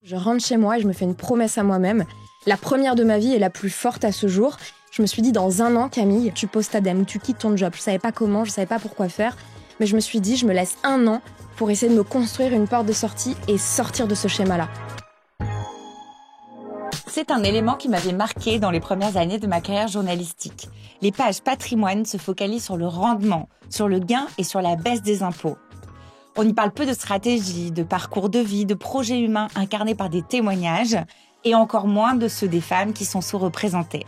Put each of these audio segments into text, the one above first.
Je rentre chez moi et je me fais une promesse à moi-même. La première de ma vie et la plus forte à ce jour. Je me suis dit, dans 1 an, Camille, tu poses ta dème ou tu quittes ton job. Je savais pas comment, je savais pas pourquoi faire. Mais je me suis dit, je me laisse 1 an pour essayer de me construire une porte de sortie et sortir de ce schéma-là. C'est un élément qui m'avait marqué dans les premières années de ma carrière journalistique. Les pages patrimoine se focalisent sur le rendement, sur le gain et sur la baisse des impôts. On y parle peu de stratégie, de parcours de vie, de projets humains incarnés par des témoignages, et encore moins de ceux des femmes qui sont sous-représentées.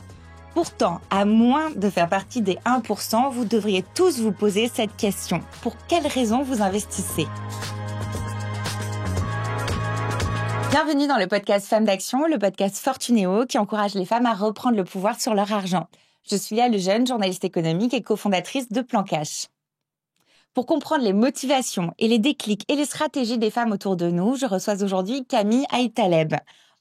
Pourtant, à moins de faire partie des 1%, vous devriez tous vous poser cette question. Pour quelles raisons vous investissez ? Bienvenue dans le podcast Femmes d'Action, le podcast Fortunéo qui encourage les femmes à reprendre le pouvoir sur leur argent. Je suis Léa Lejeune, journaliste économique et cofondatrice de Plan Cash. Pour comprendre les motivations et les déclics et les stratégies des femmes autour de nous, je reçois aujourd'hui Camille Aïtaleb,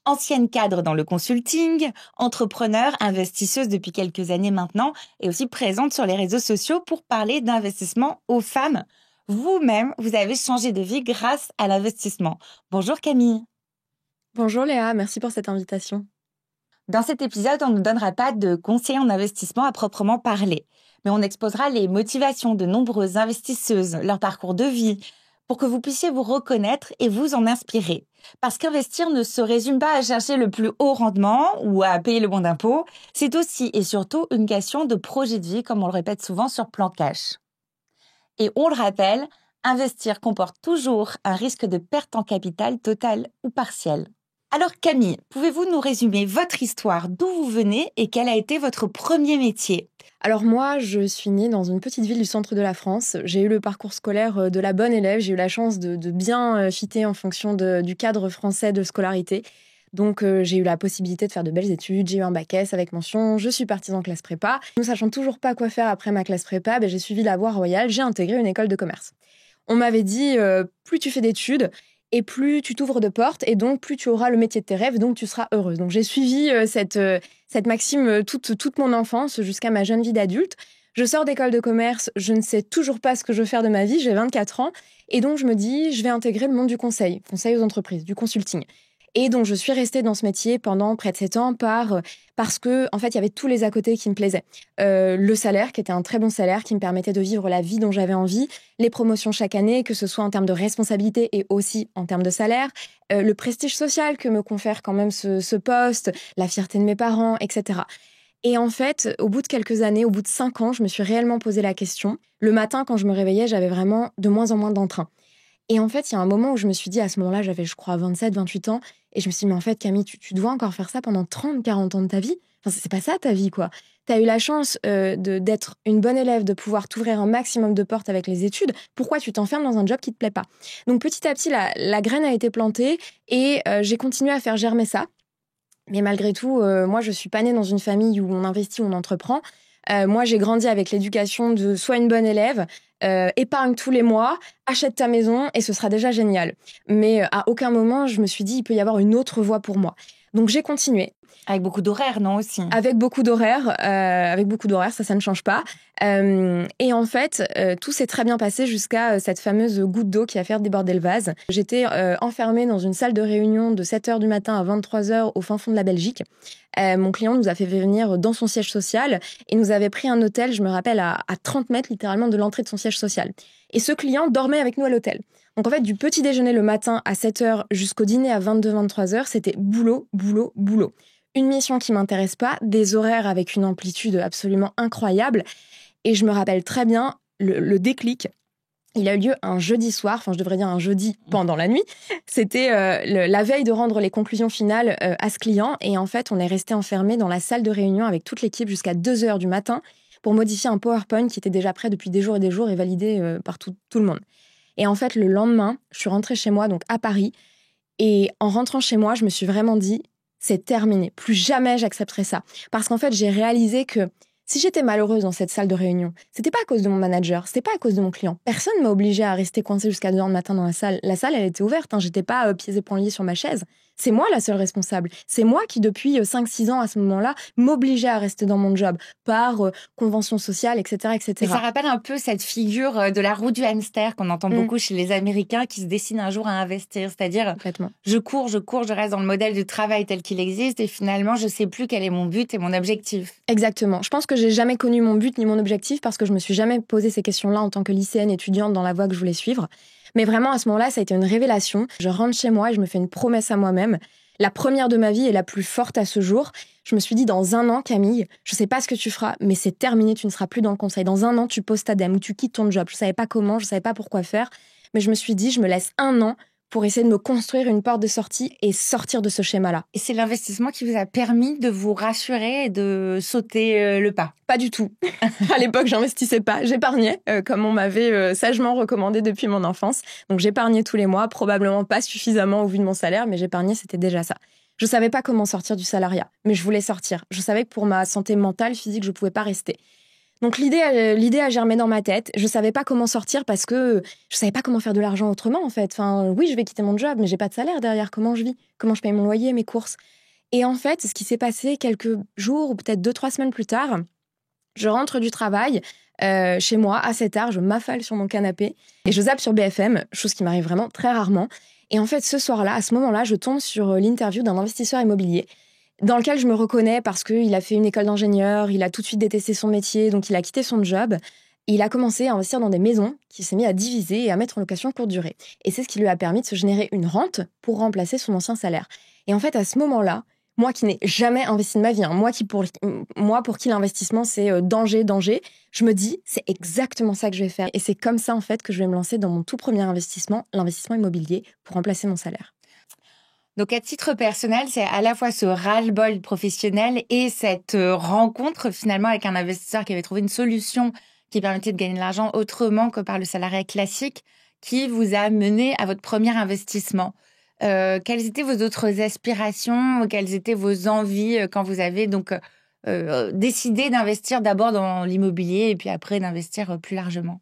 ancienne cadre dans le consulting, entrepreneur, investisseuse depuis quelques années maintenant et aussi présente sur les réseaux sociaux pour parler d'investissement aux femmes. Vous-même, vous avez changé de vie grâce à l'investissement. Bonjour Camille. Bonjour Léa, merci pour cette invitation. Dans cet épisode, on ne donnera pas de conseils en investissement à proprement parler, mais on exposera les motivations de nombreuses investisseuses, leur parcours de vie, pour que vous puissiez vous reconnaître et vous en inspirer. Parce qu'investir ne se résume pas à chercher le plus haut rendement ou à payer le bon d'impôt, c'est aussi et surtout une question de projet de vie, comme on le répète souvent sur Plan Cash. Et on le rappelle, investir comporte toujours un risque de perte en capital total ou partiel. Alors Camille, pouvez-vous nous résumer votre histoire, d'où vous venez et quel a été votre premier métier ? Alors moi, je suis née dans une petite ville du centre de la France. J'ai eu le parcours scolaire de la bonne élève. J'ai eu la chance de bien fitter en fonction du cadre français de scolarité. Donc j'ai eu la possibilité de faire de belles études. J'ai eu un bac S avec mention. Je suis partie en classe prépa. Ne sachant toujours pas quoi faire après ma classe prépa, j'ai suivi la voie royale. J'ai intégré une école de commerce. On m'avait dit, plus tu fais d'études, et plus tu t'ouvres de portes, et donc plus tu auras le métier de tes rêves, donc tu seras heureuse. Donc j'ai suivi cette maxime toute mon enfance jusqu'à ma jeune vie d'adulte. Je sors d'école de commerce, je ne sais toujours pas ce que je veux faire de ma vie, j'ai 24 ans, et donc je me dis, je vais intégrer le monde du conseil aux entreprises, du consulting. Et donc, je suis restée dans ce métier pendant près de 7 ans parce que, en fait, il y avait tous les à côté qui me plaisaient. Le salaire, qui était un très bon salaire, qui me permettait de vivre la vie dont j'avais envie, les promotions chaque année, que ce soit en termes de responsabilité et aussi en termes de salaire, le prestige social que me confère quand même ce poste, la fierté de mes parents, etc. Et en fait, au bout de quelques années, au bout de 5 ans, je me suis réellement posé la question. Le matin, quand je me réveillais, j'avais vraiment de moins en moins d'entrain. Et en fait, il y a un moment où je me suis dit, à ce moment-là, j'avais, je crois, 27, 28 ans, et je me suis dit, mais en fait, Camille, tu dois encore faire ça pendant 30, 40 ans de ta vie. Enfin, c'est pas ça ta vie, quoi. T'as eu la chance d'être une bonne élève, de pouvoir t'ouvrir un maximum de portes avec les études. Pourquoi tu t'enfermes dans un job qui te plaît pas ? Donc, petit à petit, la graine a été plantée, et j'ai continué à faire germer ça. Mais malgré tout, moi, je suis pas née dans une famille où on investit, où on entreprend. Moi, j'ai grandi avec l'éducation de sois une bonne élève, épargne tous les mois, achète ta maison et ce sera déjà génial. Mais à aucun moment, je me suis dit, il peut y avoir une autre voie pour moi. Donc, j'ai continué. Avec beaucoup d'horaires, non, aussi ? Avec beaucoup d'horaires, ça ne change pas. Et en fait, tout s'est très bien passé jusqu'à cette fameuse goutte d'eau qui a fait déborder le vase. J'étais enfermée dans une salle de réunion de 7h du matin à 23h au fin fond de la Belgique. Mon client nous a fait venir dans son siège social et nous avait pris un hôtel, je me rappelle, à 30 mètres littéralement de l'entrée de son siège social. Et ce client dormait avec nous à l'hôtel. Donc en fait, du petit déjeuner le matin à 7h jusqu'au dîner à 22-23h, c'était boulot, boulot, boulot. Une mission qui m'intéresse pas, des horaires avec une amplitude absolument incroyable. Et je me rappelle très bien le déclic. Il a eu lieu un jeudi soir, enfin je devrais dire un jeudi pendant la nuit. C'était la veille de rendre les conclusions finales à ce client. Et en fait, on est resté enfermés dans la salle de réunion avec toute l'équipe jusqu'à 2h du matin pour modifier un PowerPoint qui était déjà prêt depuis des jours et validé par tout le monde. Et en fait, le lendemain, je suis rentrée chez moi, donc à Paris. Et en rentrant chez moi, je me suis vraiment dit, c'est terminé. Plus jamais j'accepterai ça. Parce qu'en fait, j'ai réalisé que si j'étais malheureuse dans cette salle de réunion, c'était pas à cause de mon manager, c'était pas à cause de mon client. Personne m'a obligée à rester coincée jusqu'à 2h du matin dans la salle. La salle, elle était ouverte, hein. J'étais pas pieds et poings liés sur ma chaise. C'est moi la seule responsable. C'est moi qui, depuis 5-6 ans, à ce moment-là, m'obligeais à rester dans mon job par convention sociale, etc., etc. Et ça rappelle un peu cette figure de la roue du hamster qu'on entend beaucoup chez les Américains qui se destinent un jour à investir. C'est-à-dire, je cours, je reste dans le modèle du travail tel qu'il existe et finalement, je sais plus quel est mon but et mon objectif. Exactement. Je pense que j'ai jamais connu mon but ni mon objectif parce que je me suis jamais posé ces questions-là en tant que lycéenne étudiante dans la voie que je voulais suivre. Mais vraiment, à ce moment-là, ça a été une révélation. Je rentre chez moi et je me fais une promesse à moi-même. La première de ma vie et la plus forte à ce jour. Je me suis dit, dans 1 an, Camille, je sais pas ce que tu feras, mais c'est terminé, tu ne seras plus dans le conseil. Dans 1 an, tu poses ta dème ou tu quittes ton job. Je savais pas comment, je savais pas pourquoi faire. Mais je me suis dit, je me laisse 1 an pour essayer de me construire une porte de sortie et sortir de ce schéma-là. Et c'est l'investissement qui vous a permis de vous rassurer et de sauter le pas? Pas du tout. À l'époque, j'investissais pas. J'épargnais, comme on m'avait sagement recommandé depuis mon enfance. Donc j'épargnais tous les mois, probablement pas suffisamment au vu de mon salaire, mais j'épargnais, c'était déjà ça. Je savais pas comment sortir du salariat, mais je voulais sortir. Je savais que pour ma santé mentale, physique, je pouvais pas rester. Donc l'idée a germé dans ma tête. Je savais pas comment sortir parce que je savais pas comment faire de l'argent autrement en fait. Enfin, oui, je vais quitter mon job, mais j'ai pas de salaire derrière. Comment je vis? Comment je paye mon loyer, mes courses? Et en fait, ce qui s'est passé quelques jours ou peut-être 2-3 semaines plus tard, je rentre du travail chez moi assez tard, je m'affale sur mon canapé et je zappe sur BFM, chose qui m'arrive vraiment très rarement. Et en fait, ce soir-là, à ce moment-là, je tombe sur l'interview d'un investisseur immobilier dans lequel je me reconnais parce qu'il a fait une école d'ingénieur, il a tout de suite détesté son métier, donc il a quitté son job. Il a commencé à investir dans des maisons qu'il s'est mis à diviser et à mettre en location courte durée. Et c'est ce qui lui a permis de se générer une rente pour remplacer son ancien salaire. Et en fait, à ce moment-là, moi qui n'ai jamais investi de ma vie, moi pour qui l'investissement c'est danger, je me dis c'est exactement ça que je vais faire. Et c'est comme ça en fait que je vais me lancer dans mon tout premier investissement, l'investissement immobilier, pour remplacer mon salaire. Donc, à titre personnel, c'est à la fois ce ras-le-bol professionnel et cette rencontre finalement avec un investisseur qui avait trouvé une solution qui permettait de gagner de l'argent autrement que par le salariat classique qui vous a mené à votre premier investissement. Quelles étaient vos autres aspirations? Quelles étaient vos envies quand vous avez donc décidé d'investir d'abord dans l'immobilier et puis après d'investir plus largement?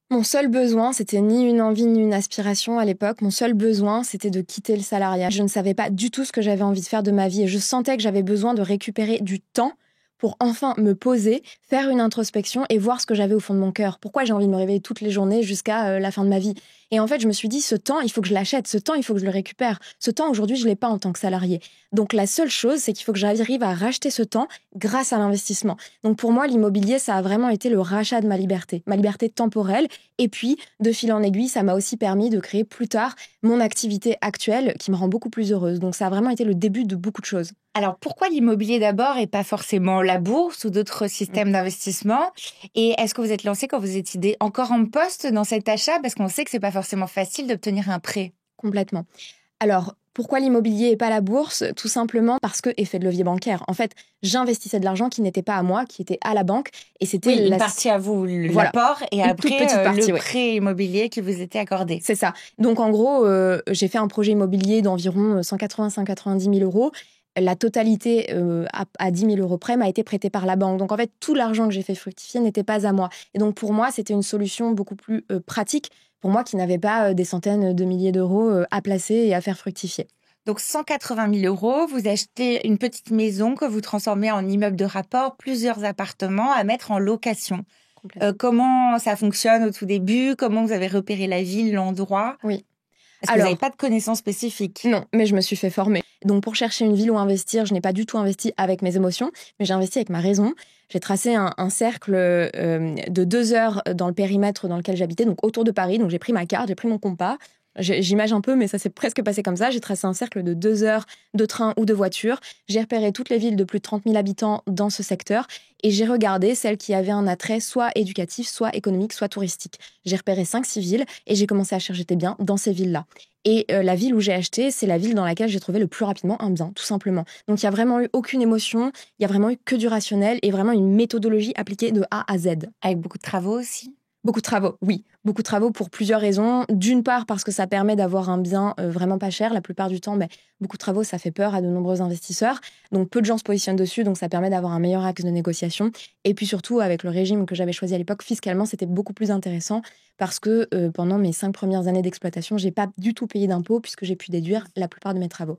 Mon seul besoin, c'était ni une envie ni une aspiration à l'époque. Mon seul besoin, c'était de quitter le salariat. Je ne savais pas du tout ce que j'avais envie de faire de ma vie et je sentais que j'avais besoin de récupérer du temps pour enfin me poser, faire une introspection et voir ce que j'avais au fond de mon cœur. Pourquoi j'ai envie de me réveiller toutes les journées jusqu'à la fin de ma vie? Et en fait, je me suis dit, ce temps, il faut que je l'achète. Ce temps, il faut que je le récupère. Ce temps, aujourd'hui, je ne l'ai pas en tant que salarié. Donc, la seule chose, c'est qu'il faut que j'arrive à racheter ce temps grâce à l'investissement. Donc, pour moi, l'immobilier, ça a vraiment été le rachat de ma liberté temporelle. Et puis, de fil en aiguille, ça m'a aussi permis de créer plus tard mon activité actuelle qui me rend beaucoup plus heureuse. Donc, ça a vraiment été le début de beaucoup de choses. Alors, pourquoi l'immobilier d'abord et pas forcément la bourse ou d'autres systèmes d'investissement? Et est-ce que vous êtes lancé quand vous étiez encore en poste dans cet achat? Parce qu'on sait que c'est pas forcément facile d'obtenir un prêt. Complètement. Alors, pourquoi l'immobilier et pas la bourse? Tout simplement parce que effet de levier bancaire. En fait, j'investissais de l'argent qui n'était pas à moi, qui était à la banque. Et c'était une partie à vous, l'apport, et après le prêt immobilier qui vous était accordé. C'est ça. Donc, en gros, j'ai fait un projet immobilier d'environ 180-190 000 euros. La totalité à 10 000 euros près m'a été prêtée par la banque. Donc, en fait, tout l'argent que j'ai fait fructifier n'était pas à moi. Et donc, pour moi, c'était une solution beaucoup plus pratique pour moi qui n'avais pas des centaines de milliers d'euros à placer et à faire fructifier. Donc, 180 000 euros, vous achetez une petite maison que vous transformez en immeuble de rapport, plusieurs appartements à mettre en location. Comment ça fonctionne au tout début? Comment vous avez repéré la ville, l'endroit? Oui. Parce que vous n'avez pas de connaissances spécifiques. Non, mais je me suis fait former. Donc, pour chercher une ville où investir, je n'ai pas du tout investi avec mes émotions, mais j'ai investi avec ma raison. J'ai tracé un cercle de 2 heures dans le périmètre dans lequel j'habitais, donc autour de Paris. Donc, j'ai pris ma carte, j'ai pris mon compas. J'image un peu, mais ça s'est presque passé comme ça. J'ai tracé un cercle de 2 heures de train ou de voiture. J'ai repéré toutes les villes de plus de 30 000 habitants dans ce secteur et j'ai regardé celles qui avaient un attrait soit éducatif, soit économique, soit touristique. J'ai repéré 5-6 villes et j'ai commencé à chercher des biens dans ces villes-là. Et la ville où j'ai acheté, c'est la ville dans laquelle j'ai trouvé le plus rapidement un bien, tout simplement. Donc, il n'y a vraiment eu aucune émotion, il n'y a vraiment eu que du rationnel et vraiment une méthodologie appliquée de A à Z. Avec beaucoup de travaux aussi? Beaucoup de travaux, oui. Beaucoup de travaux pour plusieurs raisons. D'une part, parce que ça permet d'avoir un bien vraiment pas cher. La plupart du temps, beaucoup de travaux, ça fait peur à de nombreux investisseurs. Donc, peu de gens se positionnent dessus. Donc, ça permet d'avoir un meilleur axe de négociation. Et puis surtout, avec le régime que j'avais choisi à l'époque, fiscalement, c'était beaucoup plus intéressant parce que pendant mes 5 premières années d'exploitation, j'ai pas du tout payé d'impôts puisque j'ai pu déduire la plupart de mes travaux.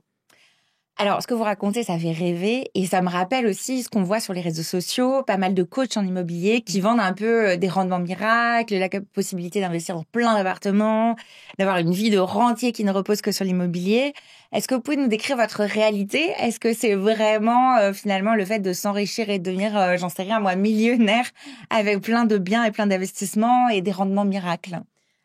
Alors, ce que vous racontez, ça fait rêver et ça me rappelle aussi ce qu'on voit sur les réseaux sociaux, pas mal de coachs en immobilier qui vendent un peu des rendements miracles, la possibilité d'investir dans plein d'appartements, d'avoir une vie de rentier qui ne repose que sur l'immobilier. Est-ce que vous pouvez nous décrire votre réalité? Est-ce que c'est vraiment finalement le fait de s'enrichir et de devenir, j'en sais rien moi, millionnaire avec plein de biens et plein d'investissements et des rendements miracles?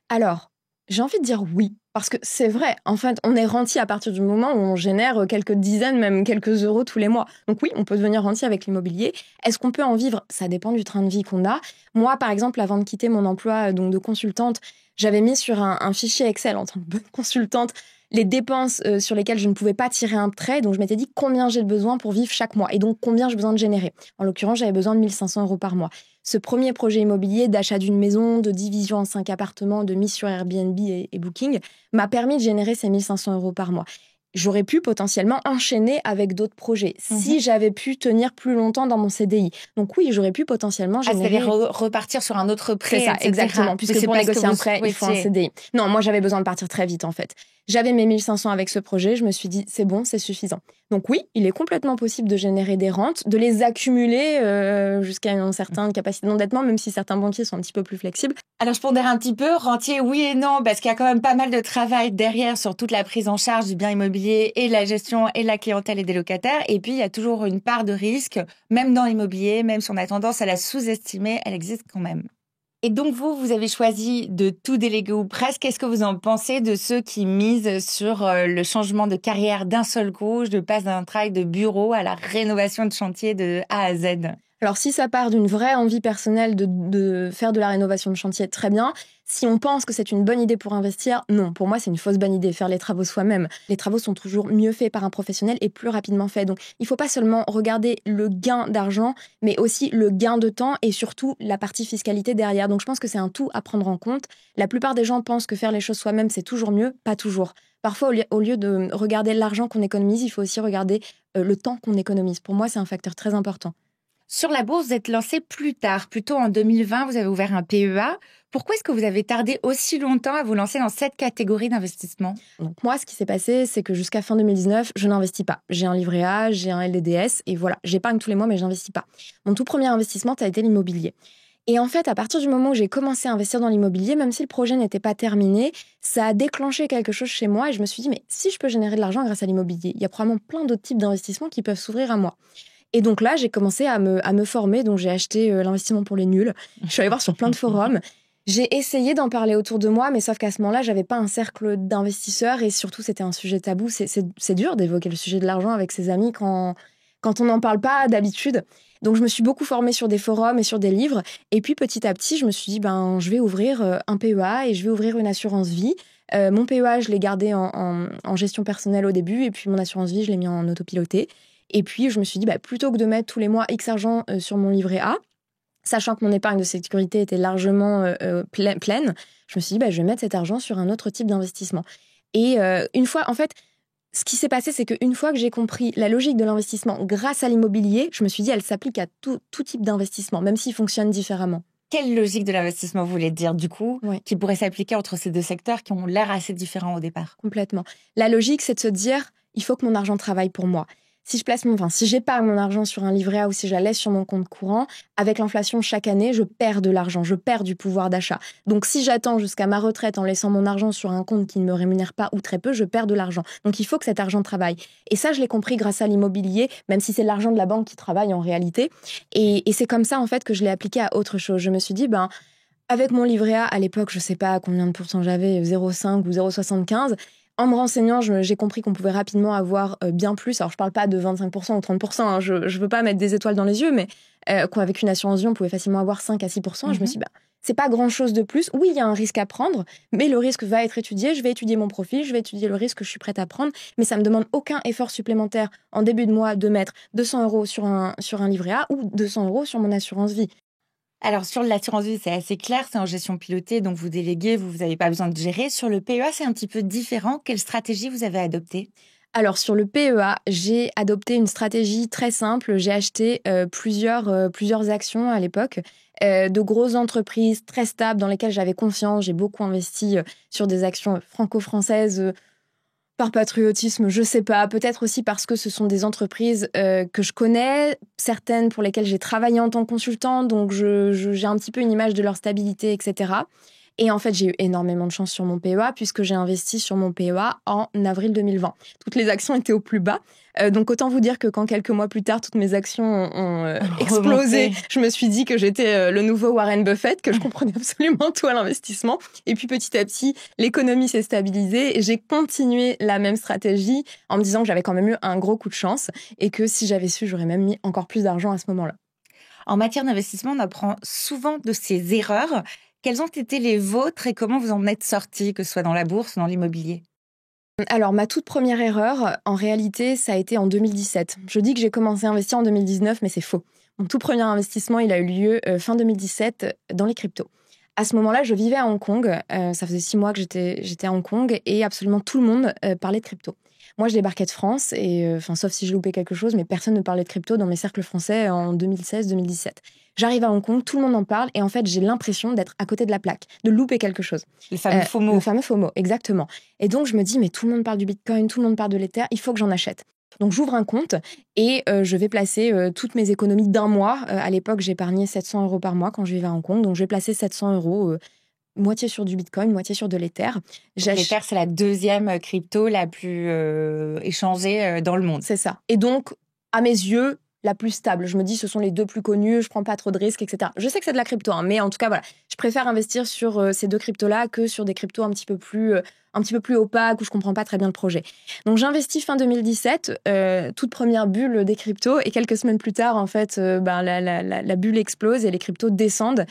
Alors, j'ai envie de dire oui, parce que c'est vrai, en fait, on est rentier à partir du moment où on génère quelques dizaines, même quelques euros tous les mois. Donc oui, on peut devenir rentier avec l'immobilier. Est-ce qu'on peut en vivre? Ça dépend du train de vie qu'on a. Moi, par exemple, avant de quitter mon emploi donc de consultante, j'avais mis sur un fichier Excel en tant que bonne consultante les dépenses sur lesquelles je ne pouvais pas tirer un trait. Donc je m'étais dit combien j'ai besoin pour vivre chaque mois et donc combien j'ai besoin de générer. En l'occurrence, j'avais besoin de 1 500 euros par mois. Ce premier projet immobilier d'achat d'une maison, de division en 5 appartements, de mise sur Airbnb et Booking m'a permis de générer ces 1 500 euros par mois. J'aurais pu potentiellement enchaîner avec d'autres projets si j'avais pu tenir plus longtemps dans mon CDI. Donc oui, j'aurais pu potentiellement générer... c'est-à-dire repartir sur un autre prêt, C'est ça, etc. exactement. Puisque pour négocier un prêt, il faut un CDI. Non, moi, j'avais besoin de partir très vite, en fait. J'avais mes 1 500 avec ce projet. Je me suis dit, c'est bon, c'est suffisant. Donc oui, il est complètement possible de générer des rentes, de les accumuler jusqu'à une certaine capacité d'endettement, même si certains banquiers sont un petit peu plus flexibles. Alors, je pondère un petit peu, rentier, oui et non, parce qu'il y a quand même pas mal de travail derrière sur toute la prise en charge du bien immobilier et la gestion et la clientèle et des locataires. Et puis, il y a toujours une part de risque, même dans l'immobilier, même si on a tendance à la sous-estimer, elle existe quand même. Et donc, vous avez choisi de tout déléguer ou presque. Qu'est-ce que vous en pensez de ceux qui misent sur le changement de carrière d'un seul coup, de passer d'un travail de bureau à la rénovation de chantier de A à Z? Alors, si ça part d'une vraie envie personnelle de faire de la rénovation de chantier, très bien. Si on pense que c'est une bonne idée pour investir, non. Pour moi, c'est une fausse bonne idée, faire les travaux soi-même. Les travaux sont toujours mieux faits par un professionnel et plus rapidement faits. Donc, il ne faut pas seulement regarder le gain d'argent, mais aussi le gain de temps et surtout la partie fiscalité derrière. Donc, je pense que c'est un tout à prendre en compte. La plupart des gens pensent que faire les choses soi-même, c'est toujours mieux. Pas toujours. Parfois, au lieu de regarder l'argent qu'on économise, il faut aussi regarder le temps qu'on économise. Pour moi, c'est un facteur très important. Sur la bourse, vous êtes lancé plus tard, plutôt en 2020, vous avez ouvert un PEA. Pourquoi est-ce que vous avez tardé aussi longtemps à vous lancer dans cette catégorie d'investissement? Donc moi, ce qui s'est passé, c'est que jusqu'à fin 2019, je n'investis pas. J'ai un livret A, j'ai un LDDS, et voilà, j'épargne tous les mois, mais je n'investis pas. Mon tout premier investissement, ça a été l'immobilier. Et en fait, à partir du moment où j'ai commencé à investir dans l'immobilier, même si le projet n'était pas terminé, ça a déclenché quelque chose chez moi, et je me suis dit, mais si je peux générer de l'argent grâce à l'immobilier, il y a probablement plein d'autres types d'investissements qui peuvent s'ouvrir à moi. Et donc là, j'ai commencé à me former. Donc, j'ai acheté l'investissement pour les nuls. Je suis allée voir sur plein de forums. J'ai essayé d'en parler autour de moi, mais sauf qu'à ce moment-là, j'avais pas un cercle d'investisseurs et surtout, c'était un sujet tabou. C'est dur d'évoquer le sujet de l'argent avec ses amis quand on n'en parle pas d'habitude. Donc, je me suis beaucoup formée sur des forums et sur des livres. Et puis, petit à petit, je me suis dit, je vais ouvrir un PEA et je vais ouvrir une assurance vie. Mon PEA, je l'ai gardé en gestion personnelle au début. Et puis, mon assurance vie, je l'ai mis en autopiloté. Et puis, je me suis dit, plutôt que de mettre tous les mois X argent sur mon livret A, sachant que mon épargne de sécurité était largement pleine, je me suis dit, je vais mettre cet argent sur un autre type d'investissement. Et une fois, en fait, ce qui s'est passé, c'est qu'une fois que j'ai compris la logique de l'investissement grâce à l'immobilier, je me suis dit, elle s'applique à tout type d'investissement, même s'il fonctionne différemment. Quelle logique de l'investissement vous voulez dire, du coup, Oui. qui pourrait s'appliquer entre ces deux secteurs qui ont l'air assez différents au départ? Complètement. La logique, c'est de se dire, il faut que mon argent travaille pour moi. Si j'épargne mon argent sur un livret A ou si je la laisse sur mon compte courant, avec l'inflation chaque année, je perds de l'argent, je perds du pouvoir d'achat. Donc si j'attends jusqu'à ma retraite en laissant mon argent sur un compte qui ne me rémunère pas ou très peu, je perds de l'argent. Donc il faut que cet argent travaille. Et ça, je l'ai compris grâce à l'immobilier, même si c'est l'argent de la banque qui travaille en réalité. Et c'est comme ça, en fait, que je l'ai appliqué à autre chose. Je me suis dit, avec mon livret A, à l'époque, je sais pas combien de pourcents j'avais, 0,5 ou 0,75. En me renseignant, j'ai compris qu'on pouvait rapidement avoir bien plus. Alors, je parle pas de 25% ou 30%, hein, je veux pas mettre des étoiles dans les yeux, mais qu'avec une assurance vie, on pouvait facilement avoir 5 à 6%. Et je me suis dit, c'est pas grand-chose de plus. Oui, il y a un risque à prendre, mais le risque va être étudié. Je vais étudier mon profil, je vais étudier le risque que je suis prête à prendre, mais ça me demande aucun effort supplémentaire en début de mois de mettre 200 € sur un livret A ou 200 € sur mon assurance vie. Alors, sur l'assurance vie, c'est assez clair, c'est en gestion pilotée, donc vous déléguez, vous n'avez pas besoin de gérer. Sur le PEA, c'est un petit peu différent. Quelle stratégie vous avez adoptée? Alors sur le PEA, j'ai adopté une stratégie très simple. J'ai acheté plusieurs actions à l'époque, de grosses entreprises très stables dans lesquelles j'avais confiance. J'ai beaucoup investi sur des actions franco-françaises, par patriotisme, je sais pas. Peut-être aussi parce que ce sont des entreprises que je connais, certaines pour lesquelles j'ai travaillé en tant que consultant, donc j'ai un petit peu une image de leur stabilité, etc. Et en fait, j'ai eu énormément de chance sur mon PEA puisque j'ai investi sur mon PEA en avril 2020. Toutes les actions étaient au plus bas. Donc autant vous dire que quand quelques mois plus tard, toutes mes actions ont explosé, je me suis dit que j'étais le nouveau Warren Buffett, que je comprenais absolument tout à l'investissement. Et puis petit à petit, l'économie s'est stabilisée et j'ai continué la même stratégie en me disant que j'avais quand même eu un gros coup de chance et que si j'avais su, j'aurais même mis encore plus d'argent à ce moment-là. En matière d'investissement, on apprend souvent de ses erreurs. Quelles ont été les vôtres et comment vous en êtes sortis, que ce soit dans la bourse ou dans l'immobilier? Alors, ma toute première erreur, en réalité, ça a été en 2017. Je dis que j'ai commencé à investir en 2019, mais c'est faux. Mon tout premier investissement, il a eu lieu fin 2017 dans les cryptos. À ce moment-là, je vivais à Hong Kong. Ça faisait 6 mois que j'étais à Hong Kong et absolument tout le monde parlait de crypto. Moi, je débarquais de France et, sauf si je loupais quelque chose, mais personne ne parlait de crypto dans mes cercles français en 2016-2017. J'arrive à Hong Kong, tout le monde en parle et en fait, j'ai l'impression d'être à côté de la plaque, de louper quelque chose. Le fameux FOMO. Le fameux FOMO, exactement. Et donc, je me dis, mais tout le monde parle du Bitcoin, tout le monde parle de l'Ether, il faut que j'en achète. Donc, j'ouvre un compte et je vais placer toutes mes économies d'un mois. À l'époque, j'épargnais 700 € par mois quand je vivais à Hong Kong. Donc, je vais placer 700 €, moitié sur du Bitcoin, moitié sur de l'Ether. L'Ether, c'est la deuxième crypto la plus échangée dans le monde. C'est ça. Et donc, à mes yeux, la plus stable. Je me dis, ce sont les deux plus connus, je prends pas trop de risques, etc. Je sais que c'est de la crypto, hein, mais en tout cas, voilà. Je préfère investir sur ces deux cryptos-là que sur des cryptos un petit peu plus opaques où je comprends pas très bien le projet. Donc, j'investis fin 2017, toute première bulle des cryptos, et quelques semaines plus tard, en fait, la bulle explose et les cryptos descendent.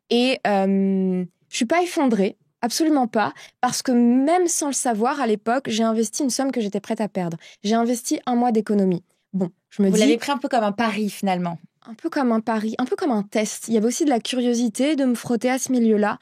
Et je suis pas effondrée. Absolument pas, parce que même sans le savoir, à l'époque, j'ai investi une somme que j'étais prête à perdre. J'ai investi 1 mois d'économie. Bon, je me dis... Vous l'avez pris un peu comme un pari, finalement. Un peu comme un pari, un peu comme un test. Il y avait aussi de la curiosité de me frotter à ce milieu-là.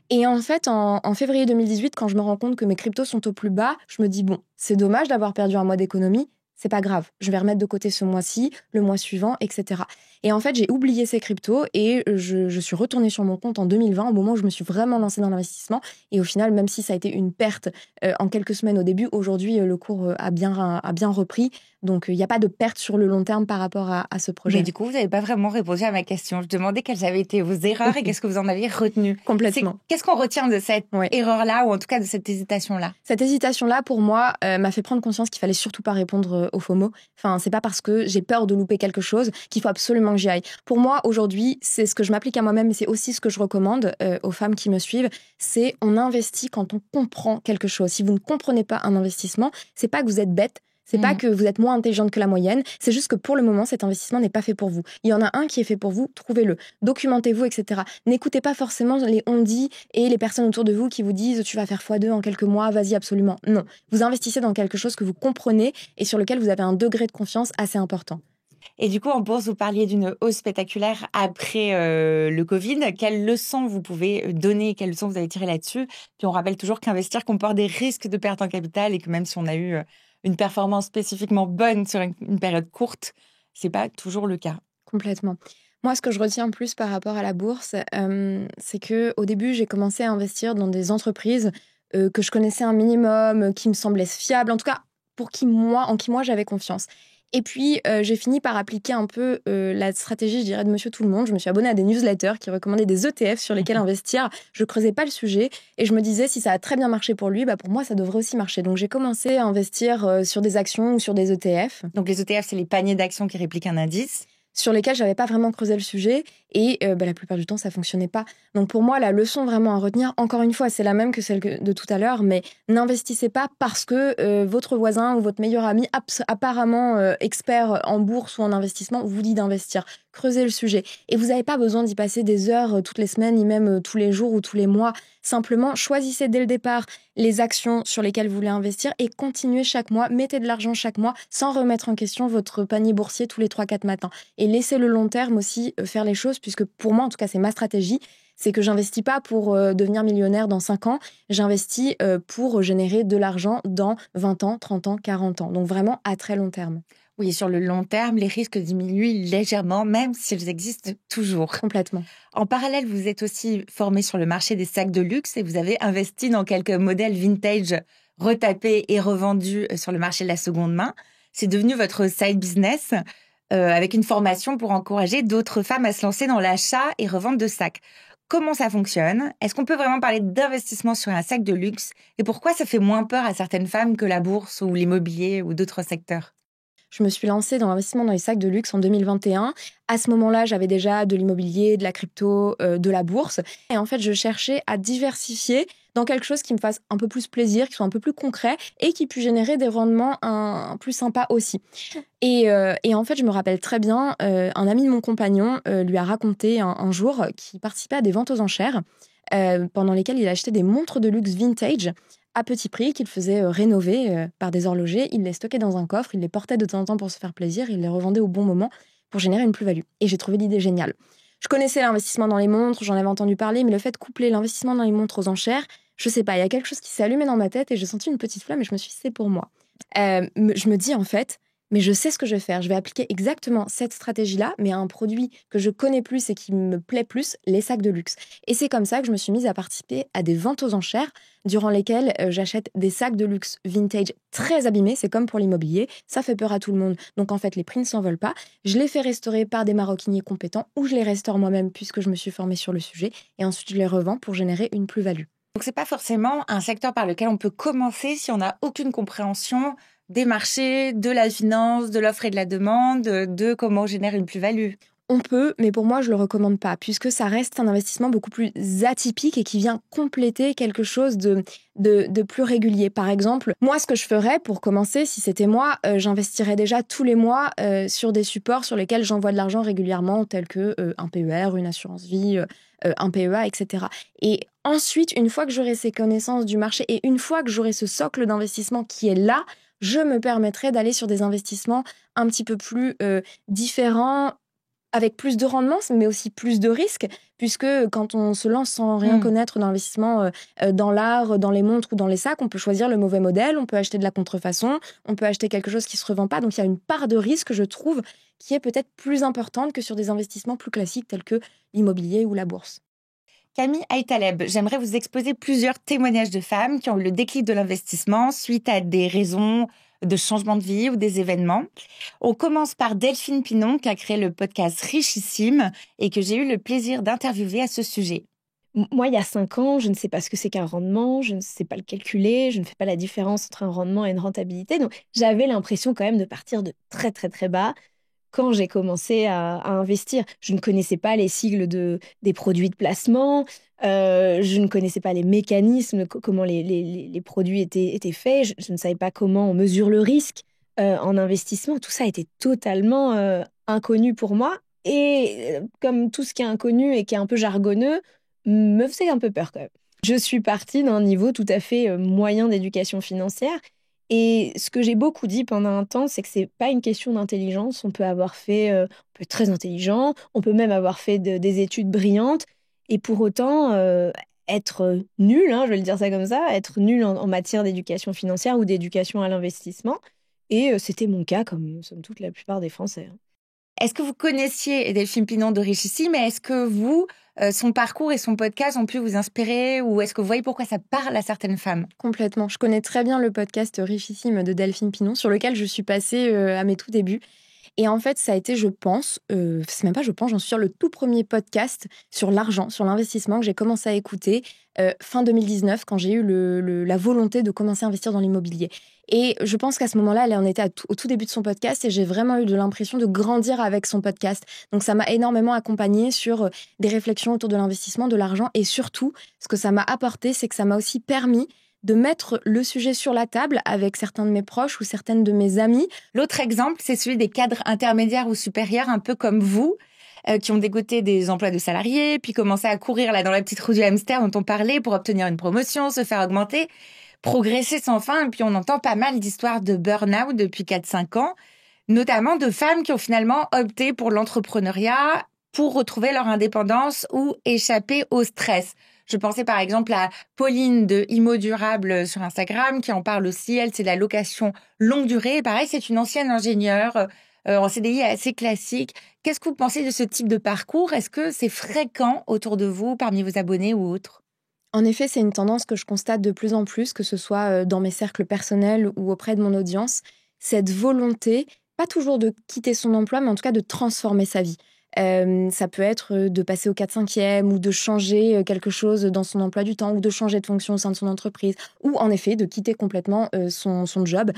Et en fait, en février 2018, quand je me rends compte que mes cryptos sont au plus bas, je me dis, bon, c'est dommage d'avoir perdu 1 mois d'économie, c'est pas grave, je vais remettre de côté ce mois-ci, le mois suivant, etc. Et en fait, j'ai oublié ces cryptos et je suis retournée sur mon compte en 2020, au moment où je me suis vraiment lancée dans l'investissement. Et au final, même si ça a été une perte en quelques semaines au début, aujourd'hui, le cours a bien repris. Donc, il n'y a pas de perte sur le long terme par rapport à ce projet. Mais du coup, vous n'avez pas vraiment répondu à ma question. Je demandais quelles avaient été vos erreurs et qu'est-ce que vous en aviez retenu. Complètement. Qu'est-ce qu'on retient de cette erreur-là, ou en tout cas de cette hésitation-là? Cette hésitation-là, pour moi, m'a fait prendre conscience qu'il fallait surtout pas répondre au FOMO. Enfin, c'est pas parce que j'ai peur de louper quelque chose qu'il faut absolument que j'y aille. Pour moi, aujourd'hui, c'est ce que je m'applique à moi-même, mais c'est aussi ce que je recommande aux femmes qui me suivent. C'est on investit quand on comprend quelque chose. Si vous ne comprenez pas un investissement, c'est pas que vous êtes bête. C'est pas que vous êtes moins intelligente que la moyenne, c'est juste que pour le moment, cet investissement n'est pas fait pour vous. Il y en a un qui est fait pour vous, trouvez-le. Documentez-vous, etc. N'écoutez pas forcément les on-dit et les personnes autour de vous qui vous disent « tu vas faire x2 en quelques mois, vas-y absolument ». Non, vous investissez dans quelque chose que vous comprenez et sur lequel vous avez un degré de confiance assez important. Et du coup, en bourse, vous parliez d'une hausse spectaculaire après le Covid. Quelles leçons vous pouvez donner? Quelles leçons vous avez tirées là-dessus? Puis on rappelle toujours qu'investir comporte des risques de perte en capital et que même si on a eu une performance spécifiquement bonne sur une période courte, c'est pas toujours le cas. Complètement. Moi, ce que je retiens plus par rapport à la bourse, c'est que au début, j'ai commencé à investir dans des entreprises que je connaissais un minimum, qui me semblaient fiables, en tout cas en qui moi j'avais confiance. Et puis, j'ai fini par appliquer un peu la stratégie, je dirais, de Monsieur Tout-le-Monde. Je me suis abonnée à des newsletters qui recommandaient des ETF sur lesquels investir. Je creusais pas le sujet et je me disais, si ça a très bien marché pour lui, pour moi, ça devrait aussi marcher. Donc, j'ai commencé à investir sur des actions ou sur des ETF. Donc, les ETF, c'est les paniers d'actions qui répliquent un indice. Sur lesquels j'avais pas vraiment creusé le sujet et la plupart du temps ça fonctionnait pas. Donc pour moi la leçon vraiment à retenir, encore une fois c'est la même que celle de tout à l'heure, mais n'investissez pas parce que votre voisin ou votre meilleur ami apparemment expert en bourse ou en investissement vous dit d'investir. creusez le sujet. Et vous n'avez pas besoin d'y passer des heures toutes les semaines, ni même tous les jours ou tous les mois. Simplement, choisissez dès le départ les actions sur lesquelles vous voulez investir et continuez chaque mois, mettez de l'argent chaque mois sans remettre en question votre panier boursier tous les 3-4 matins. Et laissez le long terme aussi faire les choses, puisque pour moi, en tout cas, c'est ma stratégie, c'est que j'investis pas pour devenir millionnaire dans 5 ans, j'investis pour générer de l'argent dans 20 ans, 30 ans, 40 ans. Donc vraiment à très long terme. Oui, sur le long terme, les risques diminuent légèrement, même s'ils existent toujours. Complètement. En parallèle, vous êtes aussi formé sur le marché des sacs de luxe et vous avez investi dans quelques modèles vintage retapés et revendus sur le marché de la seconde main. C'est devenu votre side business avec une formation pour encourager d'autres femmes à se lancer dans l'achat et revente de sacs. Comment ça fonctionne? Est-ce qu'on peut vraiment parler d'investissement sur un sac de luxe? Et pourquoi ça fait moins peur à certaines femmes que la bourse ou l'immobilier ou d'autres secteurs? Je me suis lancée dans l'investissement dans les sacs de luxe en 2021. À ce moment-là, j'avais déjà de l'immobilier, de la crypto, de la bourse. Et en fait, je cherchais à diversifier dans quelque chose qui me fasse un peu plus plaisir, qui soit un peu plus concret et qui puisse générer des rendements plus sympas aussi. Et en fait, je me rappelle très bien, un ami de mon compagnon lui a raconté un jour qu'il participait à des ventes aux enchères pendant lesquelles il achetait des montres de luxe vintage à petit prix qu'il faisait rénover par des horlogers. Il les stockait dans un coffre, il les portait de temps en temps pour se faire plaisir, il les revendait au bon moment pour générer une plus-value. Et j'ai trouvé l'idée géniale. Je connaissais l'investissement dans les montres, j'en avais entendu parler, mais le fait de coupler l'investissement dans les montres aux enchères, je sais pas, il y a quelque chose qui s'est allumé dans ma tête et j'ai senti une petite flamme et je me suis dit, c'est pour moi. Je me dis en fait, mais je sais ce que je vais faire. Je vais appliquer exactement cette stratégie-là, mais à un produit que je connais plus et qui me plaît plus, les sacs de luxe. Et c'est comme ça que je me suis mise à participer à des ventes aux enchères, durant lesquelles j'achète des sacs de luxe vintage très abîmés. C'est comme pour l'immobilier, ça fait peur à tout le monde. Donc en fait, les prix ne s'envolent pas. Je les fais restaurer par des maroquiniers compétents ou je les restaure moi-même puisque je me suis formée sur le sujet. Et ensuite, je les revends pour générer une plus-value. Donc c'est pas forcément un secteur par lequel on peut commencer si on n'a aucune compréhension des marchés, de la finance, de l'offre et de la demande, de comment on génère une plus-value. On peut, mais pour moi, je le recommande pas, puisque ça reste un investissement beaucoup plus atypique et qui vient compléter quelque chose de plus régulier. Par exemple, moi, ce que je ferais pour commencer, si c'était moi, j'investirais déjà tous les mois sur des supports sur lesquels j'envoie de l'argent régulièrement, tels que un PER, une assurance vie, un PEA, etc. Et ensuite, une fois que j'aurai ces connaissances du marché et une fois que j'aurai ce socle d'investissement qui est là, je me permettrai d'aller sur des investissements un petit peu plus différents, avec plus de rendement, mais aussi plus de risques, puisque quand on se lance sans rien connaître dans l'investissement dans l'art, dans les montres ou dans les sacs, on peut choisir le mauvais modèle, on peut acheter de la contrefaçon, on peut acheter quelque chose qui ne se revend pas. Donc il y a une part de risque, je trouve, qui est peut-être plus importante que sur des investissements plus classiques tels que l'immobilier ou la bourse. Camille Aïtaleb, j'aimerais vous exposer plusieurs témoignages de femmes qui ont eu le déclic de l'investissement suite à des raisons de changement de vie ou des événements. On commence par Delphine Pinon, qui a créé le podcast Richissime et que j'ai eu le plaisir d'interviewer à ce sujet. Moi, il y a 5 ans, je ne sais pas ce que c'est qu'un rendement, je ne sais pas le calculer, je ne fais pas la différence entre un rendement et une rentabilité. Donc, j'avais l'impression quand même de partir de très, très, très bas quand j'ai commencé à investir. Je ne connaissais pas les sigles des produits de placement, je ne connaissais pas les mécanismes, comment les produits étaient faits, je ne savais pas comment on mesure le risque en investissement. Tout ça était totalement inconnu pour moi. Et comme tout ce qui est inconnu et qui est un peu jargonneux, me faisait un peu peur quand même. Je suis partie d'un niveau tout à fait moyen d'éducation financière. Et ce que j'ai beaucoup dit pendant un temps, c'est que c'est pas une question d'intelligence. On peut être très intelligent, on peut même avoir fait des études brillantes, et pour autant être nul, je vais le dire ça comme ça, être nul en matière d'éducation financière ou d'éducation à l'investissement. Et c'était mon cas, comme somme toute la plupart des Français. Est-ce que vous connaissiez Delphine Pinon de Richissime, mais est-ce que vous, son parcours et son podcast ont pu vous inspirer, ou est-ce que vous voyez pourquoi ça parle à certaines femmes? Complètement. Je connais très bien le podcast Richissime de Delphine Pinon, sur lequel je suis passée à mes tout débuts. Et en fait, ça a été, je pense, c'est même pas je pense, j'en suis sûre, le tout premier podcast sur l'argent, sur l'investissement que j'ai commencé à écouter fin 2019, quand j'ai eu la volonté de commencer à investir dans l'immobilier. Et je pense qu'à ce moment-là, elle en était au tout début de son podcast et j'ai vraiment eu de l'impression de grandir avec son podcast. Donc ça m'a énormément accompagnée sur des réflexions autour de l'investissement, de l'argent, et surtout, ce que ça m'a apporté, c'est que ça m'a aussi permis de mettre le sujet sur la table avec certains de mes proches ou certaines de mes amies. L'autre exemple, c'est celui des cadres intermédiaires ou supérieurs, un peu comme vous. qui ont dégoté des emplois de salariés, puis commencé à courir là dans la petite roue du hamster dont on parlait pour obtenir une promotion, se faire augmenter, progresser sans fin. Et puis on entend pas mal d'histoires de burn-out depuis 4-5 ans, notamment de femmes qui ont finalement opté pour l'entrepreneuriat pour retrouver leur indépendance ou échapper au stress. Je pensais par exemple à Pauline de Imo Durable sur Instagram qui en parle aussi. Elle, c'est de la location longue durée. Pareil, c'est une ancienne ingénieure en CDI assez classique. Qu'est-ce que vous pensez de ce type de parcours? Est-ce que c'est fréquent autour de vous, parmi vos abonnés ou autres? En effet, c'est une tendance que je constate de plus en plus, que ce soit dans mes cercles personnels ou auprès de mon audience. Cette volonté, pas toujours de quitter son emploi, mais en tout cas de transformer sa vie. Ça peut être de passer au 4/5e ou de changer quelque chose dans son emploi du temps ou de changer de fonction au sein de son entreprise ou en effet de quitter complètement son job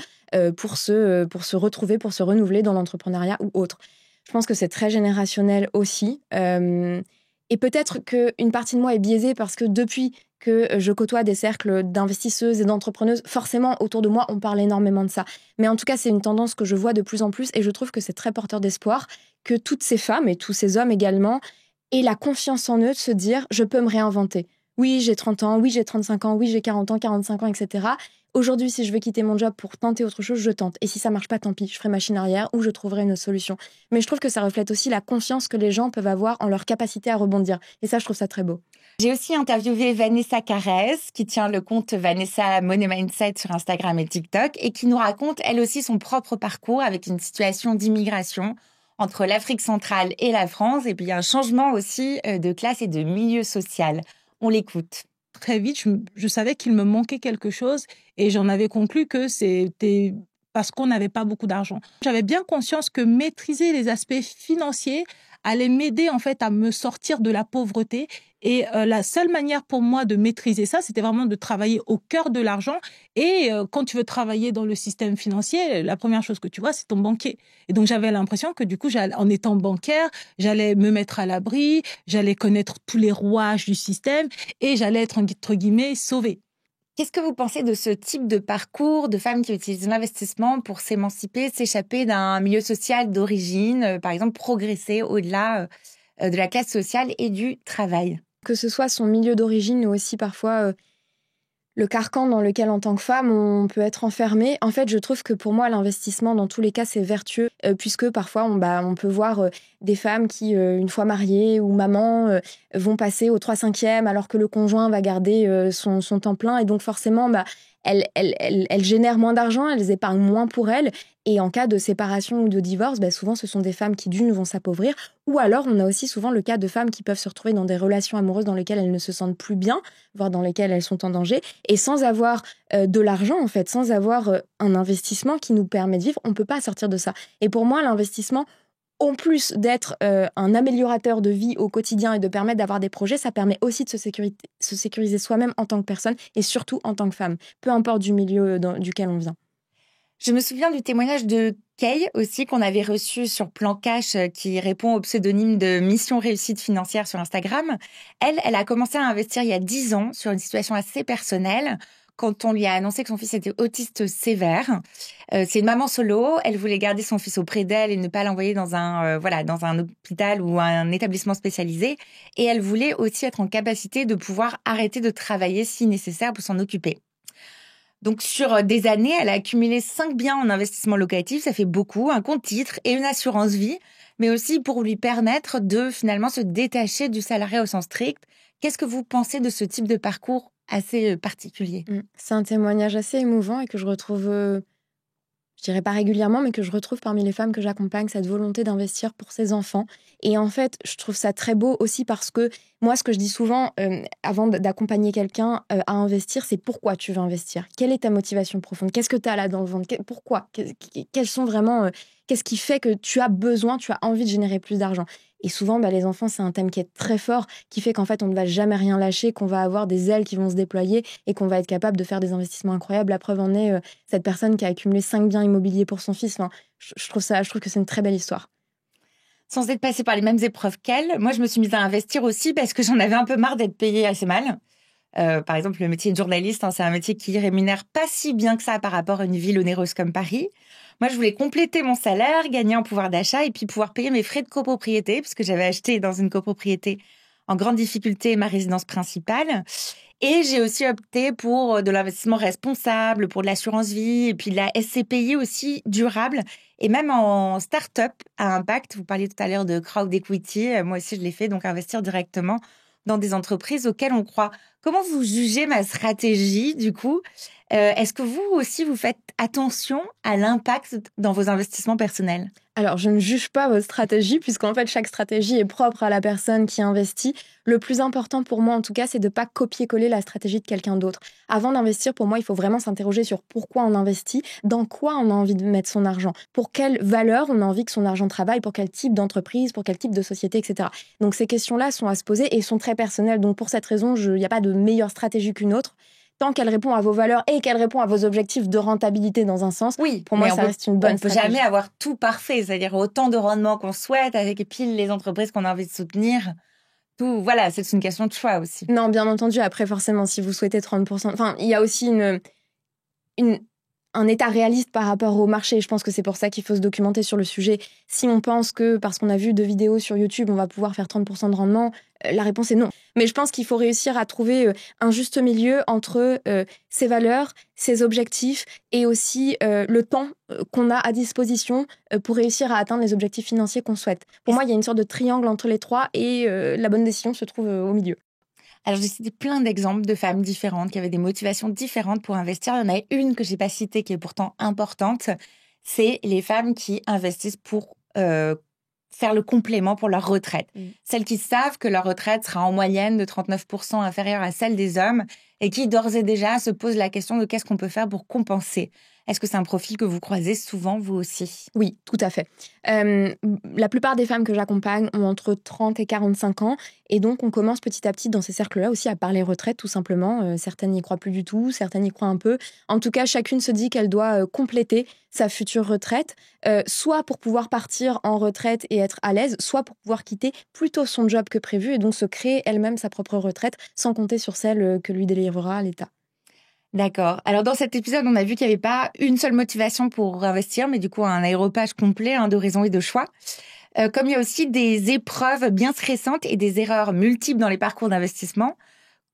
pour se retrouver, pour se renouveler dans l'entrepreneuriat ou autre. Je pense que c'est très générationnel aussi. Et peut-être qu'une partie de moi est biaisée parce que depuis que je côtoie des cercles d'investisseuses et d'entrepreneuses, forcément, autour de moi, on parle énormément de ça. Mais en tout cas, c'est une tendance que je vois de plus en plus et je trouve que c'est très porteur d'espoir que toutes ces femmes et tous ces hommes également aient la confiance en eux de se dire « je peux me réinventer ». Oui, j'ai 30 ans, oui, j'ai 35 ans, oui, j'ai 40 ans, 45 ans, etc. Aujourd'hui, si je veux quitter mon job pour tenter autre chose, je tente. Et si ça marche pas, tant pis, je ferai machine arrière ou je trouverai une autre solution. Mais je trouve que ça reflète aussi la confiance que les gens peuvent avoir en leur capacité à rebondir. Et ça, je trouve ça très beau. J'ai aussi interviewé Vanessa Carrez, qui tient le compte Vanessa Money Mindset sur Instagram et TikTok, et qui nous raconte, elle aussi, son propre parcours avec une situation d'immigration entre l'Afrique centrale et la France, et puis un changement aussi de classe et de milieu social. On l'écoute. Très vite, je savais qu'il me manquait quelque chose et j'en avais conclu que c'était parce qu'on n'avait pas beaucoup d'argent. J'avais bien conscience que maîtriser les aspects financiers allait m'aider en fait à me sortir de la pauvreté. Et la seule manière pour moi de maîtriser ça, c'était vraiment de travailler au cœur de l'argent. Et quand tu veux travailler dans le système financier, la première chose que tu vois, c'est ton banquier. Et donc, j'avais l'impression que du coup, en étant bancaire, j'allais me mettre à l'abri, j'allais connaître tous les rouages du système et j'allais être, entre guillemets, sauvée. Qu'est-ce que vous pensez de ce type de parcours de femmes qui utilisent l'investissement pour s'émanciper, s'échapper d'un milieu social d'origine, par exemple progresser au-delà de la classe sociale et du travail? Que ce soit son milieu d'origine ou aussi parfois le carcan dans lequel, en tant que femme, on peut être enfermé. En fait, je trouve que pour moi, l'investissement, dans tous les cas, c'est vertueux, puisque parfois, on peut voir des femmes qui, une fois mariées ou maman, vont passer au 3/5e alors que le conjoint va garder son temps plein. Et donc, forcément, elles génèrent moins d'argent, elles épargnent moins pour elles. Et en cas de séparation ou de divorce, souvent, ce sont des femmes qui, d'une, vont s'appauvrir. Ou alors, on a aussi souvent le cas de femmes qui peuvent se retrouver dans des relations amoureuses dans lesquelles elles ne se sentent plus bien, voire dans lesquelles elles sont en danger. Et sans avoir de l'argent, en fait, sans avoir un investissement qui nous permet de vivre, on ne peut pas sortir de ça. Et pour moi, l'investissement, en plus d'être un améliorateur de vie au quotidien et de permettre d'avoir des projets, ça permet aussi de se sécuriser soi-même en tant que personne et surtout en tant que femme, peu importe du milieu duquel on vient. Je me souviens du témoignage de Kay aussi qu'on avait reçu sur Plan Cash qui répond au pseudonyme de Mission Réussite Financière sur Instagram. Elle a commencé à investir il y a 10 ans sur une situation assez personnelle quand on lui a annoncé que son fils était autiste sévère. C'est une maman solo, elle voulait garder son fils auprès d'elle et ne pas l'envoyer dans un hôpital ou un établissement spécialisé. Et elle voulait aussi être en capacité de pouvoir arrêter de travailler si nécessaire pour s'en occuper. Donc, sur des années, elle a accumulé 5 biens en investissement locatif, ça fait beaucoup, un compte titre et une assurance vie, mais aussi pour lui permettre de finalement se détacher du salariat au sens strict. Qu'est-ce que vous pensez de ce type de parcours assez particulier? C'est un témoignage assez émouvant et que je retrouve, je dirais pas régulièrement, mais que je retrouve parmi les femmes que j'accompagne, cette volonté d'investir pour ses enfants. Et en fait, je trouve ça très beau aussi parce que moi, ce que je dis souvent avant d'accompagner quelqu'un à investir, c'est pourquoi tu veux investir. Quelle est ta motivation profonde? Qu'est-ce que tu as là dans le ventre? Pourquoi? Quels sont vraiment... qu'est-ce qui fait que tu as besoin, tu as envie de générer plus d'argent? Et souvent, les enfants, c'est un thème qui est très fort, qui fait qu'en fait, on ne va jamais rien lâcher, qu'on va avoir des ailes qui vont se déployer et qu'on va être capable de faire des investissements incroyables. La preuve en est cette personne qui a accumulé 5 biens immobiliers pour son fils. Enfin, je trouve que c'est une très belle histoire. Sans être passée par les mêmes épreuves qu'elle, moi, je me suis mise à investir aussi parce que j'en avais un peu marre d'être payée assez mal. Par exemple, le métier de journaliste, c'est un métier qui rémunère pas si bien que ça par rapport à une ville onéreuse comme Paris. Moi, je voulais compléter mon salaire, gagner en pouvoir d'achat et puis pouvoir payer mes frais de copropriété, parce que j'avais acheté dans une copropriété en grande difficulté ma résidence principale. Et j'ai aussi opté pour de l'investissement responsable, pour de l'assurance vie et puis de la SCPI aussi durable. Et même en start-up à impact, vous parliez tout à l'heure de crowd equity, moi aussi je l'ai fait, donc investir directement dans des entreprises auxquelles on croit. Comment vous jugez ma stratégie du coup ? Est-ce que vous aussi vous faites attention à l'impact dans vos investissements personnels ? Alors, je ne juge pas votre stratégie, puisqu'en fait, chaque stratégie est propre à la personne qui investit. Le plus important pour moi, en tout cas, c'est de ne pas copier-coller la stratégie de quelqu'un d'autre. Avant d'investir, pour moi, il faut vraiment s'interroger sur pourquoi on investit, dans quoi on a envie de mettre son argent, pour quelle valeur on a envie que son argent travaille, pour quel type d'entreprise, pour quel type de société, etc. Donc, ces questions-là sont à se poser et sont très personnelles. Donc, pour cette raison, il n'y a pas de meilleure stratégie qu'une autre. Tant qu'elle répond à vos valeurs et qu'elle répond à vos objectifs de rentabilité dans un sens, oui, pour moi, ça reste une bonne stratégie. On ne peut jamais avoir tout parfait, c'est-à-dire autant de rendement qu'on souhaite avec pile les entreprises qu'on a envie de soutenir. Tout, voilà, c'est une question de choix aussi. Non, bien entendu, après, forcément, si vous souhaitez 30%, enfin, il y a aussi un état réaliste par rapport au marché. Je pense que c'est pour ça qu'il faut se documenter sur le sujet. Si on pense que, parce qu'on a vu 2 vidéos sur YouTube, on va pouvoir faire 30% de rendement, la réponse est non. Mais je pense qu'il faut réussir à trouver un juste milieu entre ses valeurs, ses objectifs et aussi le temps qu'on a à disposition pour réussir à atteindre les objectifs financiers qu'on souhaite. Pour moi, il y a une sorte de triangle entre les trois et la bonne décision se trouve au milieu. Alors, j'ai cité plein d'exemples de femmes différentes qui avaient des motivations différentes pour investir. Il y en a une que j'ai pas citée qui est pourtant importante. C'est les femmes qui investissent pour faire le complément pour leur retraite. Celles qui savent que leur retraite sera en moyenne de 39% inférieure à celle des hommes et qui d'ores et déjà se posent la question de qu'est-ce qu'on peut faire pour compenser. Est-ce que c'est un profil que vous croisez souvent, vous aussi ? Oui, tout à fait. La plupart des femmes que j'accompagne ont entre 30 et 45 ans. Et donc, on commence petit à petit dans ces cercles-là aussi à parler retraite, tout simplement. Certaines n'y croient plus du tout, certaines y croient un peu. En tout cas, chacune se dit qu'elle doit compléter sa future retraite, soit pour pouvoir partir en retraite et être à l'aise, soit pour pouvoir quitter plus tôt son job que prévu et donc se créer elle-même sa propre retraite, sans compter sur celle que lui délivrera l'État. D'accord. Alors, dans cet épisode, on a vu qu'il n'y avait pas une seule motivation pour investir, mais du coup, un aéropage complet de raisons et de choix. Comme il y a aussi des épreuves bien stressantes et des erreurs multiples dans les parcours d'investissement,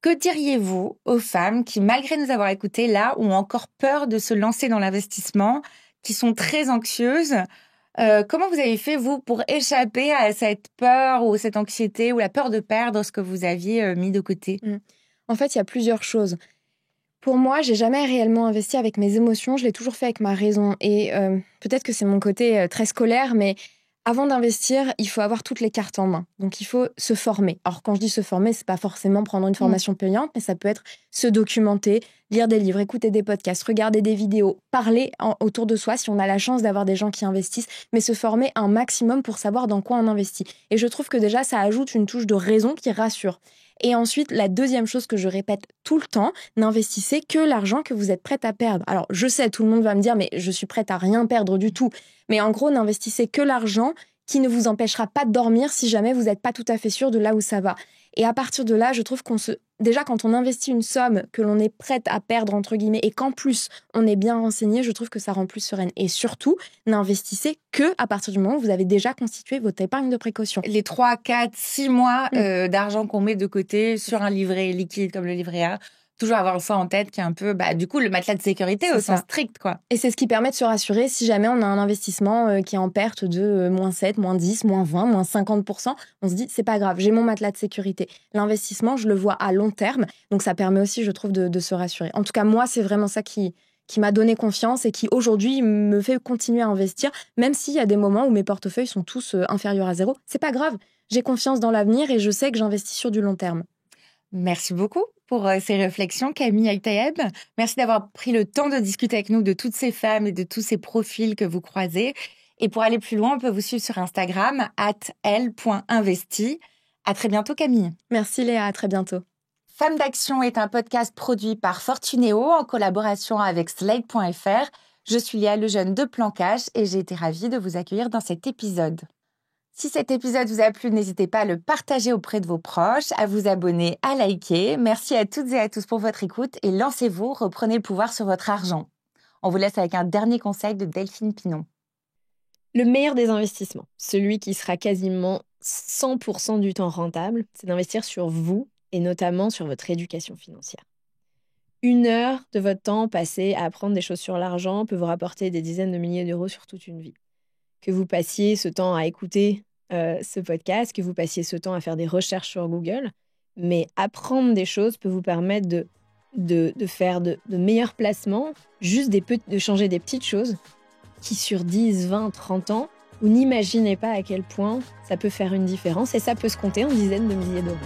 que diriez-vous aux femmes qui, malgré nous avoir écoutées là, ont encore peur de se lancer dans l'investissement, qui sont très anxieuses ? Comment vous avez fait, vous, pour échapper à cette peur ou cette anxiété ou la peur de perdre ce que vous aviez mis de côté ? En fait, il y a plusieurs choses. Pour moi, j'ai jamais réellement investi avec mes émotions, je l'ai toujours fait avec ma raison. Et peut-être que c'est mon côté très scolaire, mais avant d'investir, il faut avoir toutes les cartes en main. Donc, il faut se former. Alors, quand je dis se former, c'est pas forcément prendre une formation payante, mais ça peut être se documenter, lire des livres, écouter des podcasts, regarder des vidéos, parler autour de soi si on a la chance d'avoir des gens qui investissent, mais se former un maximum pour savoir dans quoi on investit. Et je trouve que déjà, ça ajoute une touche de raison qui rassure. Et ensuite, la deuxième chose que je répète tout le temps, n'investissez que l'argent que vous êtes prête à perdre. Alors, je sais, tout le monde va me dire, mais je suis prête à rien perdre du tout. Mais en gros, n'investissez que l'argent qui ne vous empêchera pas de dormir si jamais vous n'êtes pas tout à fait sûr de là où ça va. Et à partir de là, je trouve déjà, quand on investit une somme que l'on est prête à perdre, entre guillemets, et qu'en plus, on est bien renseigné, je trouve que ça rend plus sereine. Et surtout, n'investissez que à partir du moment où vous avez déjà constitué votre épargne de précaution. Les 3, 4, 6 mois d'argent qu'on met de côté sur un livret liquide comme le livret A, toujours avoir ça en tête qui est un peu, du coup, le matelas de sécurité au sens strict, quoi. Et c'est ce qui permet de se rassurer si jamais on a un investissement qui est en perte de -7, -10, -20, -50%. On se dit, c'est pas grave, j'ai mon matelas de sécurité. L'investissement, je le vois à long terme. Donc, ça permet aussi, je trouve, de se rassurer. En tout cas, moi, c'est vraiment ça qui m'a donné confiance et qui, aujourd'hui, me fait continuer à investir, même s'il y a des moments où mes portefeuilles sont tous inférieurs à 0. C'est pas grave. J'ai confiance dans l'avenir et je sais que j'investis sur du long terme. Merci beaucoup pour ces réflexions, Camille Aïtaeb. Merci d'avoir pris le temps de discuter avec nous de toutes ces femmes et de tous ces profils que vous croisez. Et pour aller plus loin, on peut vous suivre sur Instagram, @l.investi. À très bientôt, Camille. Merci Léa, à très bientôt. Femmes d'Action est un podcast produit par Fortunéo en collaboration avec Slate.fr. Je suis Léa Lejeune de Plan Cash et j'ai été ravie de vous accueillir dans cet épisode. Si cet épisode vous a plu, n'hésitez pas à le partager auprès de vos proches, à vous abonner, à liker. Merci à toutes et à tous pour votre écoute et lancez-vous, reprenez le pouvoir sur votre argent. On vous laisse avec un dernier conseil de Delphine Pinon. Le meilleur des investissements, celui qui sera quasiment 100% du temps rentable, c'est d'investir sur vous et notamment sur votre éducation financière. 1 heure de votre temps passé à apprendre des choses sur l'argent peut vous rapporter des dizaines de milliers d'euros sur toute une vie. Que vous passiez ce temps à écouter ce podcast, que vous passiez ce temps à faire des recherches sur Google, mais apprendre des choses peut vous permettre de faire de meilleurs placements, juste de changer des petites choses qui sur 10, 20, 30 ans, vous n'imaginez pas à quel point ça peut faire une différence et ça peut se compter en dizaines de milliers d'euros.